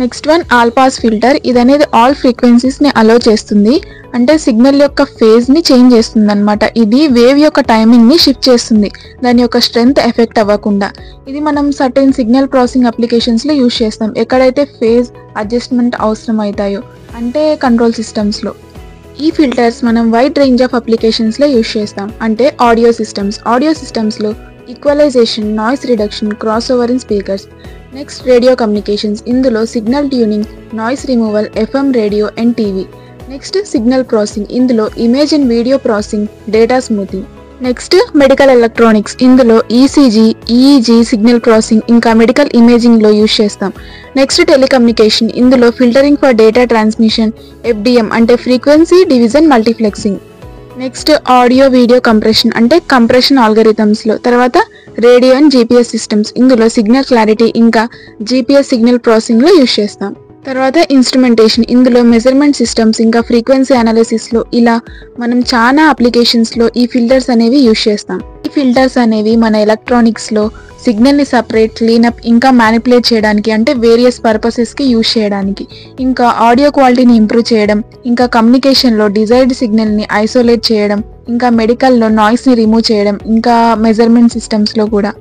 Next one all pass filter. ఇది అనేది all ఫ్రీక్వెన్సీస్ని అలో చేస్తుంది, అంటే సిగ్నల్ యొక్క ఫేజ్ని చేంజ్ చేస్తుంది అనమాట. ఇది వేవ్ యొక్క టైమింగ్ని షిఫ్ట్ చేస్తుంది, దాని యొక్క స్ట్రెంగ్త్ ఎఫెక్ట్ అవ్వకుండా. ఇది మనం సర్టెన్ సిగ్నల్ ప్రాసెసింగ్ అప్లికేషన్స్లో యూజ్ చేస్తాం, ఎక్కడైతే ఫేజ్ అడ్జస్ట్మెంట్ అవసరం అవుతాయో, అంటే కంట్రోల్ సిస్టమ్స్లో. ఈ ఫిల్టర్స్ మనం వైడ్ రేంజ్ ఆఫ్ అప్లికేషన్స్లో యూజ్ చేస్తాం, అంటే ఆడియో సిస్టమ్స్లో equalization, noise reduction, cross over in speakers. Next radio communications. ఇందులో signal tuning, noise removal, FM radio and TV. Next signal processing. ఇందులో image and video processing, data smoothing. Next medical electronics. ఇందులో ECG, EEG signal processing ఇంకా medical ఇమేజింగ్లో use చేస్తాం. Next telecommunication. ఇందులో filtering for data transmission, FDM అంటే frequency division multiplexing. Next audio video compression, అంటే compression ఆల్గరిథమ్స్లో. తర్వాత radio and GPS systems. ఇందులో signal clarity ఇంకా GPS సిగ్నల్ ప్రాసెసింగ్లో యూజ్ చేస్తాం. తర్వాత ఇన్స్ట్రుమెంటేషన్. ఇందులో మెజర్మెంట్ సిస్టమ్స్ ఇంకా ఫ్రీక్వెన్సీ అనాలిసిస్లో. ఇలా మనం చాలా అప్లికేషన్స్లో ఈ ఫిల్టర్స్ అనేవి యూజ్ చేస్తాం. ఈ ఫిల్టర్స్ అనేవి మన ఎలక్ట్రానిక్స్లో సిగ్నల్ని సపరేట్, క్లీనప్ ఇంకా మ్యానిపులేట్ చేయడానికి, అంటే వేరియస్ పర్పసెస్కి యూజ్ చేయడానికి, ఇంకా ఆడియో క్వాలిటీని ఇంప్రూవ్ చేయడం, ఇంకా కమ్యూనికేషన్లో డిజైర్డ్ సిగ్నల్ని ఐసోలేట్ చేయడం, ఇంకా మెడికల్లో నాయిస్ని రిమూవ్ చేయడం, ఇంకా మెజర్మెంట్ సిస్టమ్స్లో కూడా.